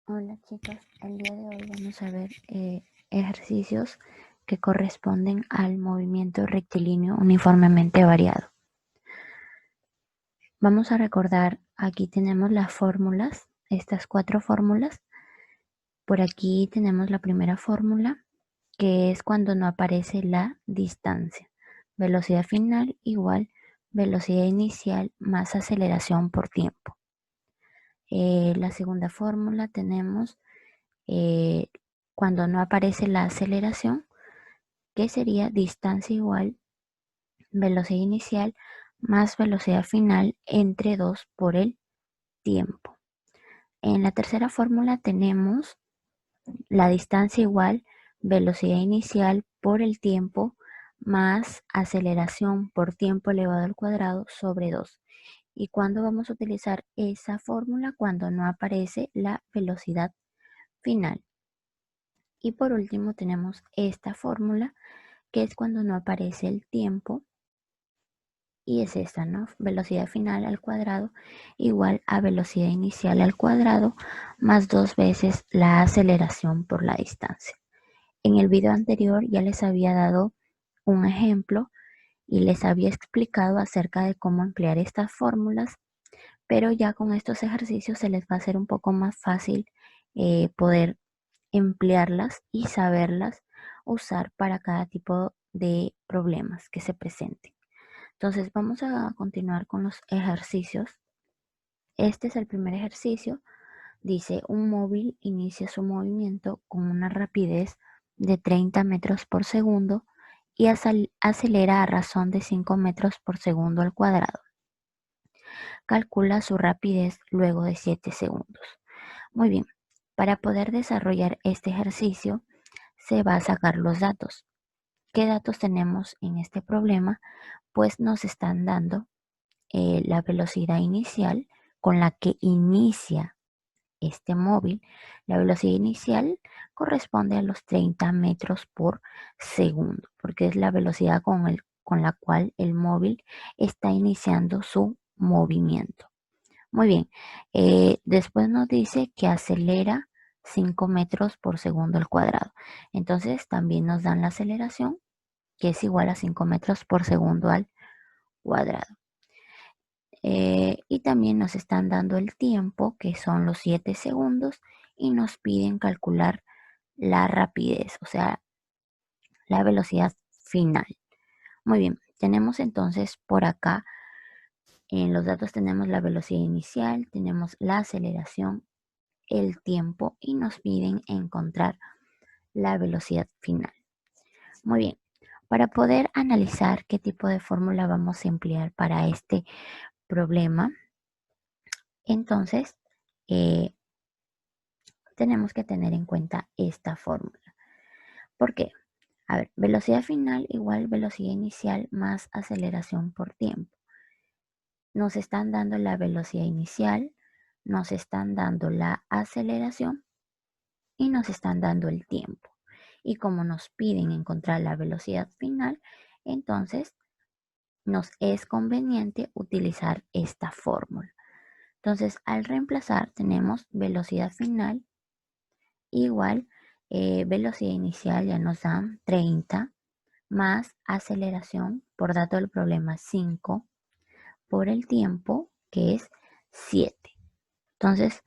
Hola chicos, el día de hoy vamos a ver ejercicios que corresponden al movimiento rectilíneo uniformemente variado. Vamos a recordar, aquí tenemos las fórmulas, estas 4 fórmulas. Por aquí tenemos la primera fórmula, que es cuando no aparece la distancia. Velocidad final igual velocidad inicial más aceleración por tiempo. La segunda fórmula tenemos cuando no aparece la aceleración, que sería distancia igual velocidad inicial más velocidad final entre 2 por el tiempo. En la tercera fórmula tenemos la distancia igual velocidad inicial por el tiempo más aceleración por tiempo elevado al cuadrado sobre 2. ¿Y cuándo vamos a utilizar esa fórmula? Cuando no aparece la velocidad final. Y por último tenemos esta fórmula, que es cuando no aparece el tiempo, y es esta, ¿no? Velocidad final al cuadrado igual a velocidad inicial al cuadrado más 2 veces la aceleración por la distancia. En el video anterior ya les había dado un ejemplo y les había explicado acerca de cómo emplear estas fórmulas, pero ya con estos ejercicios se les va a hacer un poco más fácil poder emplearlas y saberlas usar para cada tipo de problemas que se presenten. Entonces vamos a continuar con los ejercicios. Este es el primer ejercicio. Dice, un móvil inicia su movimiento con una rapidez de 30 metros por segundo y acelera a razón de 5 metros por segundo al cuadrado. Calcula su rapidez luego de 7 segundos. Muy bien, para poder desarrollar este ejercicio se va a sacar los datos. ¿Qué datos tenemos en este problema? Pues nos están dando la velocidad inicial con la que inicia este móvil. La velocidad inicial corresponde a los 30 metros por segundo, porque es la velocidad con la cual el móvil está iniciando su movimiento. Muy bien, después nos dice que acelera 5 metros por segundo al cuadrado. Entonces también nos dan la aceleración, que es igual a 5 metros por segundo al cuadrado. Y también nos están dando el tiempo, que son los 7 segundos, y nos piden calcular la rapidez, o sea, la velocidad final. Muy bien, tenemos entonces por acá, en los datos tenemos la velocidad inicial, tenemos la aceleración, el tiempo y nos piden encontrar la velocidad final. Muy bien, para poder analizar qué tipo de fórmula vamos a emplear para este problema, entonces tenemos que tener en cuenta esta fórmula. ¿Por qué? A ver, velocidad final igual velocidad inicial más aceleración por tiempo. Nos están dando la velocidad inicial, nos están dando la aceleración y nos están dando el tiempo. Y como nos piden encontrar la velocidad final, entonces nos es conveniente utilizar esta fórmula. Entonces, al reemplazar tenemos velocidad final igual velocidad inicial ya nos dan 30 más aceleración por dato del problema 5 por el tiempo que es 7. Entonces,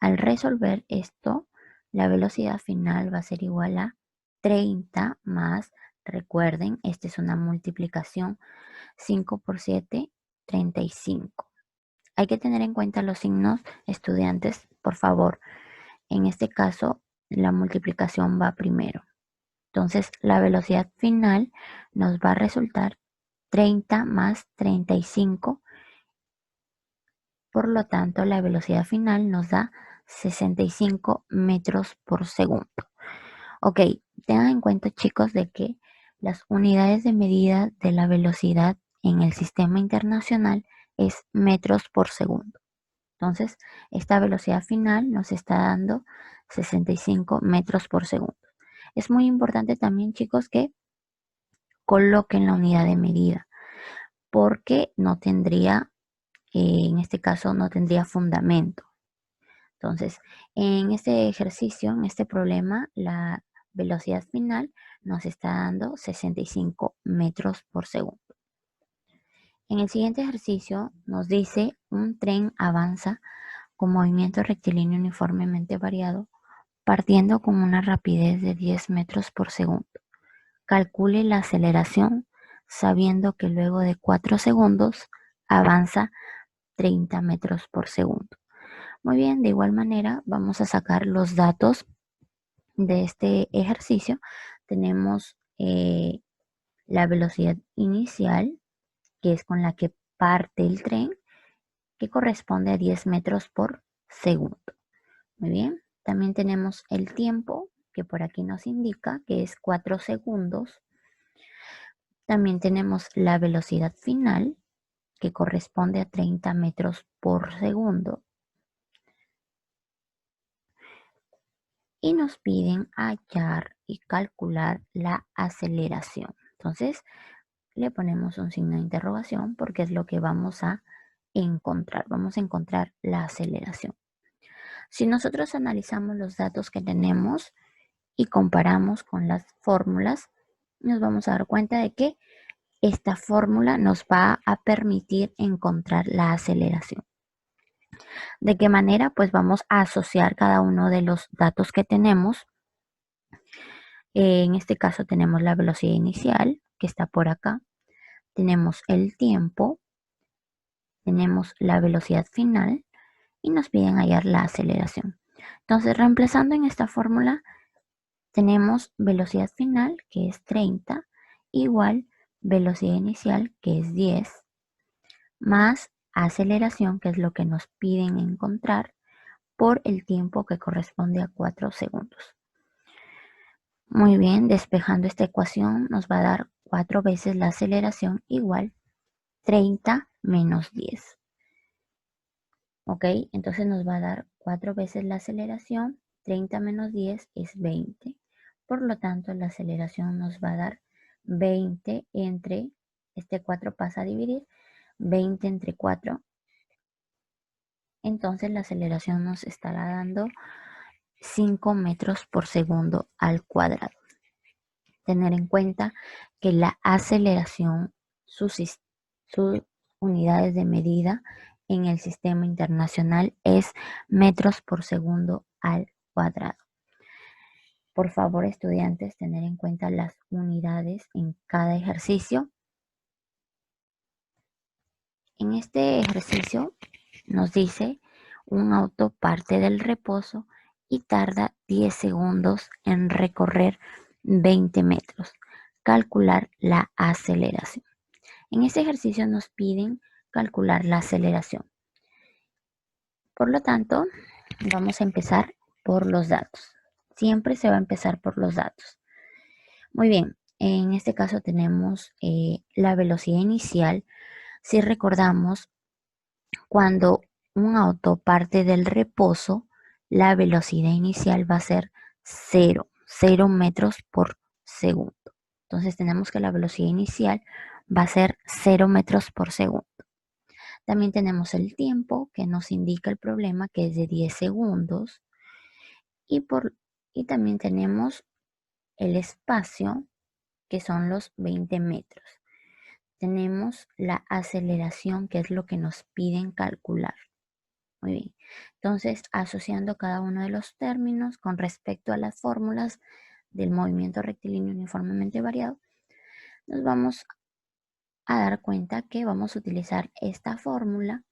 al resolver esto, la velocidad final va a ser igual a 30 más, recuerden, esta es una multiplicación, 5 por 7, 35. Hay que tener en cuenta los signos, estudiantes, por favor. En este caso, la multiplicación va primero. Entonces, la velocidad final nos va a resultar 30 más 35. Por lo tanto, la velocidad final nos da 65 metros por segundo. Ok, tengan en cuenta, chicos, de que las unidades de medida de la velocidad en el sistema internacional es metros por segundo. Entonces, esta velocidad final nos está dando 65 metros por segundo. Es muy importante también, chicos, que coloquen la unidad de medida, porque no tendría, en este caso, no tendría fundamento. Entonces, en este ejercicio, en este problema, la velocidad final nos está dando 65 metros por segundo. En el siguiente ejercicio nos dice un tren avanza con movimiento rectilíneo uniformemente variado, partiendo con una rapidez de 10 metros por segundo. Calcule la aceleración sabiendo que luego de 4 segundos avanza 30 metros por segundo. Muy bien, de igual manera vamos a sacar los datos de este ejercicio. Tenemos la velocidad inicial, que es con la que parte el tren, que corresponde a 10 metros por segundo. Muy bien, también tenemos el tiempo, que por aquí nos indica que es 4 segundos. También tenemos la velocidad final, que corresponde a 30 metros por segundo. Y nos piden hallar y calcular la aceleración. Entonces, le ponemos un signo de interrogación porque es lo que vamos a encontrar. Vamos a encontrar la aceleración. Si nosotros analizamos los datos que tenemos y comparamos con las fórmulas, nos vamos a dar cuenta de que esta fórmula nos va a permitir encontrar la aceleración. ¿De qué manera? Pues vamos a asociar cada uno de los datos que tenemos. En este caso tenemos la velocidad inicial, que está por acá. Tenemos el tiempo, tenemos la velocidad final y nos piden hallar la aceleración. Entonces, reemplazando en esta fórmula, tenemos velocidad final, que es 30, igual velocidad inicial, que es 10, más aceleración, que es lo que nos piden encontrar, por el tiempo que corresponde a 4 segundos. Muy bien, despejando esta ecuación nos va a dar 4 veces la aceleración igual 30 menos 10. Ok, entonces nos va a dar 4 veces la aceleración, 30 menos 10 es 20. Por lo tanto, la aceleración nos va a dar 20 entre, este 4 pasa a dividir, 20 entre 4. Entonces la aceleración nos estará dando 5 metros por segundo al cuadrado. Tener en cuenta que la aceleración, sus unidades de medida en el sistema internacional es metros por segundo al cuadrado. Por favor, estudiantes, tener en cuenta las unidades en cada ejercicio. En este ejercicio nos dice un auto parte del reposo y tarda 10 segundos en recorrer 20 metros. Calcular la aceleración. En este ejercicio nos piden calcular la aceleración. Por lo tanto, vamos a empezar por los datos. Siempre se va a empezar por los datos. Muy bien, en este caso tenemos la velocidad inicial. Si recordamos, cuando un auto parte del reposo, la velocidad inicial va a ser 0 metros por segundo. Entonces tenemos que la velocidad inicial va a ser 0 metros por segundo. También tenemos el tiempo que nos indica el problema, que es de 10 segundos. Y también tenemos el espacio, que son los 20 metros. Tenemos la aceleración, que es lo que nos piden calcular. Muy bien. Entonces, asociando cada uno de los términos con respecto a las fórmulas del movimiento rectilíneo uniformemente variado, nos vamos a dar cuenta que vamos a utilizar esta fórmula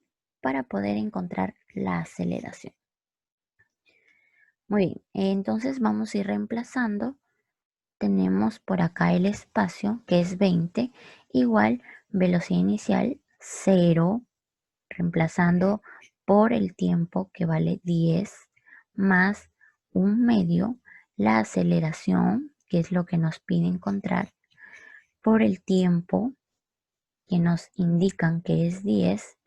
para poder encontrar la aceleración. Muy bien, entonces vamos a ir reemplazando. Tenemos por acá el espacio, que es 20, igual velocidad inicial 0, reemplazando por el tiempo, que vale 10, más un medio, la aceleración, que es lo que nos pide encontrar, por el tiempo, que nos indican que es 10,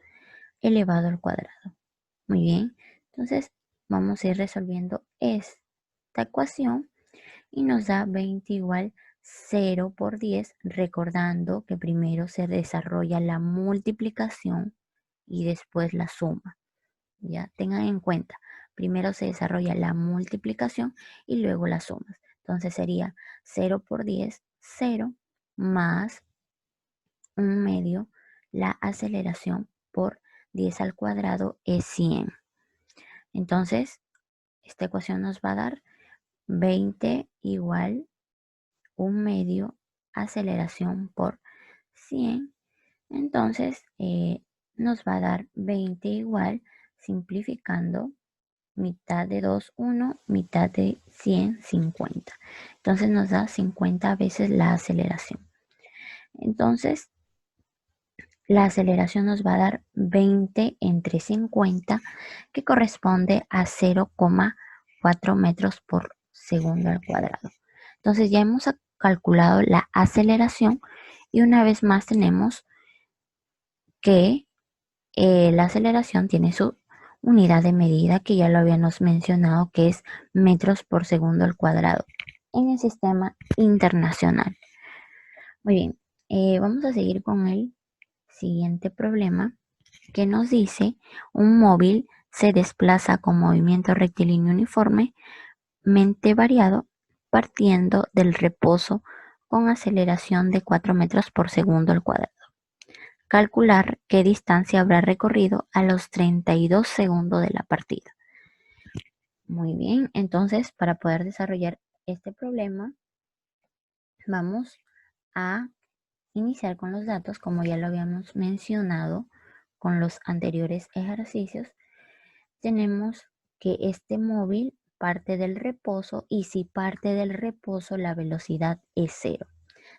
elevado al cuadrado. Muy bien, entonces vamos a ir resolviendo esta ecuación y nos da 20 igual 0 por 10, recordando que primero se desarrolla la multiplicación y después la suma. Ya tengan en cuenta, primero se desarrolla la multiplicación y luego las sumas. Entonces sería 0 por 10, 0 más 1/2. La aceleración por 10 al cuadrado es 100. Entonces, esta ecuación nos va a dar 20 igual 1/2 aceleración por 100. Entonces, nos va a dar 20 igual, simplificando, mitad de 2, 1, mitad de 100, 50. Entonces nos da 50 veces la aceleración. Entonces, la aceleración nos va a dar 20 entre 50, que corresponde a 0,4 metros por segundo al cuadrado. Entonces ya hemos calculado la aceleración y una vez más tenemos que la aceleración tiene su unidad de medida, que ya lo habíamos mencionado, que es metros por segundo al cuadrado en el sistema internacional. Muy bien, vamos a seguir con el siguiente problema, que nos dice: un móvil se desplaza con movimiento rectilíneo uniformemente variado partiendo del reposo con aceleración de 4 metros por segundo al cuadrado. Calcular qué distancia habrá recorrido a los 32 segundos de la partida. Muy bien, entonces para poder desarrollar este problema vamos a iniciar con los datos, como ya lo habíamos mencionado con los anteriores ejercicios. Tenemos que este móvil parte del reposo, y si parte del reposo la velocidad es 0.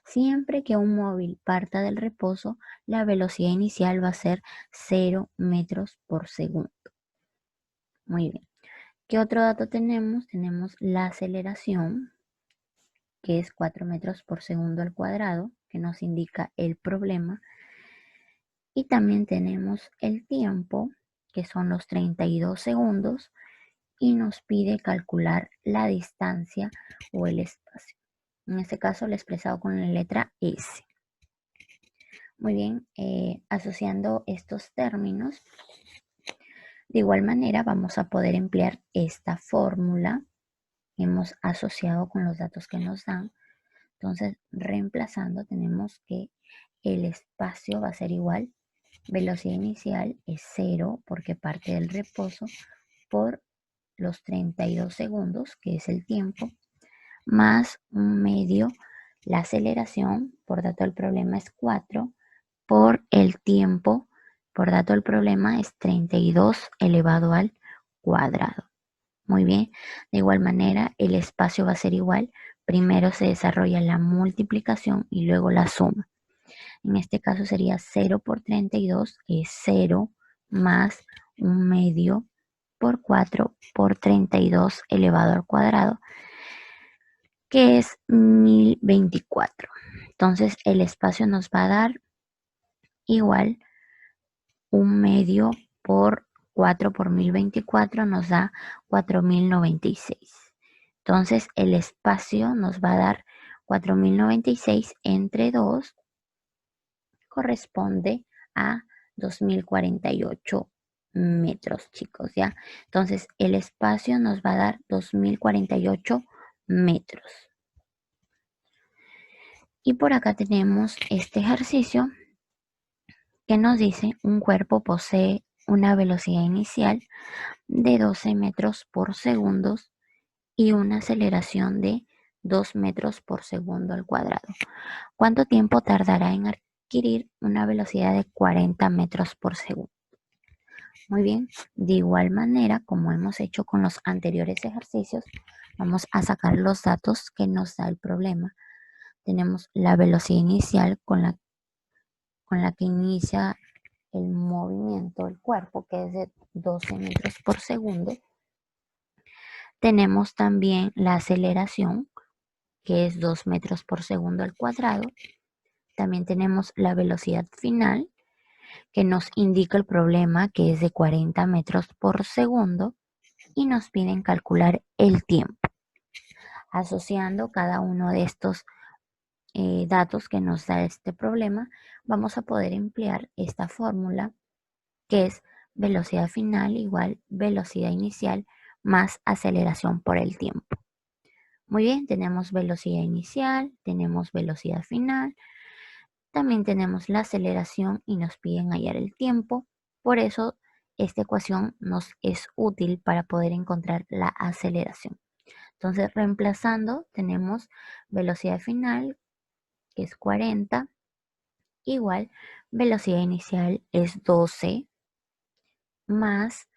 Siempre que un móvil parta del reposo, la velocidad inicial va a ser 0 metros por segundo. Muy bien. ¿Qué otro dato tenemos? Tenemos la aceleración, que es 4 metros por segundo al cuadrado, que nos indica el problema. Y también tenemos el tiempo, que son los 32 segundos, y nos pide calcular la distancia o el espacio. En este caso lo he expresado con la letra S. Muy bien, asociando estos términos, de igual manera vamos a poder emplear esta fórmula que hemos asociado con los datos que nos dan. Entonces, reemplazando, tenemos que el espacio va a ser igual, velocidad inicial es 0 porque parte del reposo, por los 32 segundos, que es el tiempo, más 1/2, la aceleración, por dato del problema es 4, por el tiempo, por dato del problema es 32 elevado al cuadrado. Muy bien, de igual manera el espacio va a ser igual, primero se desarrolla la multiplicación y luego la suma. En este caso sería 0 por 32 es 0 más 1/2 por 4 por 32 elevado al cuadrado, que es 1024. Entonces el espacio nos va a dar igual 1/2 por 4 por 1024 nos da 4096. Entonces el espacio nos va a dar 4096 entre 2, corresponde a 2048 metros, chicos, ¿ya? Entonces el espacio nos va a dar 2048 metros. Y por acá tenemos este ejercicio que nos dice: un cuerpo posee una velocidad inicial de 12 metros por segundo y una aceleración de 2 metros por segundo al cuadrado. ¿Cuánto tiempo tardará en adquirir una velocidad de 40 metros por segundo? Muy bien, de igual manera, como hemos hecho con los anteriores ejercicios, vamos a sacar los datos que nos da el problema. Tenemos la velocidad inicial con la que inicia el movimiento del cuerpo, que es de 12 metros por segundo. Tenemos también la aceleración, que es 2 metros por segundo al cuadrado. También tenemos la velocidad final, que nos indica el problema, que es de 40 metros por segundo, y nos piden calcular el tiempo. Asociando cada uno de estos datos que nos da este problema, vamos a poder emplear esta fórmula, que es velocidad final igual velocidad inicial más aceleración por el tiempo. Muy bien, tenemos velocidad inicial, tenemos velocidad final, también tenemos la aceleración y nos piden hallar el tiempo. Por eso esta ecuación nos es útil para poder encontrar la aceleración. Entonces, reemplazando, tenemos velocidad final, que es 40, igual velocidad inicial es 12, más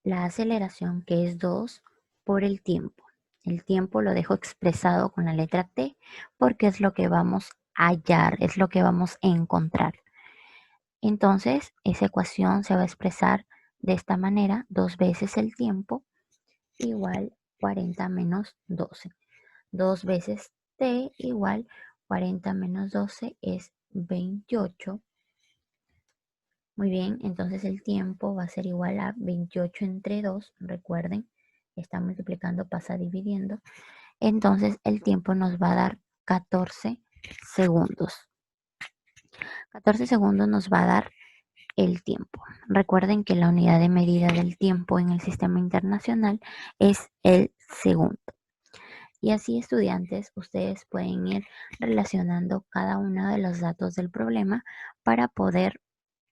la aceleración, que es 2 por el tiempo. El tiempo lo dejo expresado con la letra T porque es lo que vamos a hallar, es lo que vamos a encontrar. Entonces, esa ecuación se va a expresar de esta manera: 2 veces el tiempo igual 40 menos 12. 2 veces t igual 40 menos 12 es 28. Muy bien, entonces el tiempo va a ser igual a 28 entre 2. Recuerden, está multiplicando, pasa dividiendo. Entonces el tiempo nos va a dar 14 segundos. 14 segundos nos va a dar el tiempo. Recuerden que la unidad de medida del tiempo en el sistema internacional es el segundo. Y así, estudiantes, ustedes pueden ir relacionando cada uno de los datos del problema para poder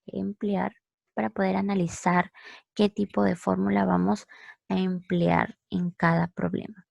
emplear, para poder analizar qué tipo de fórmula vamos a emplear en cada problema.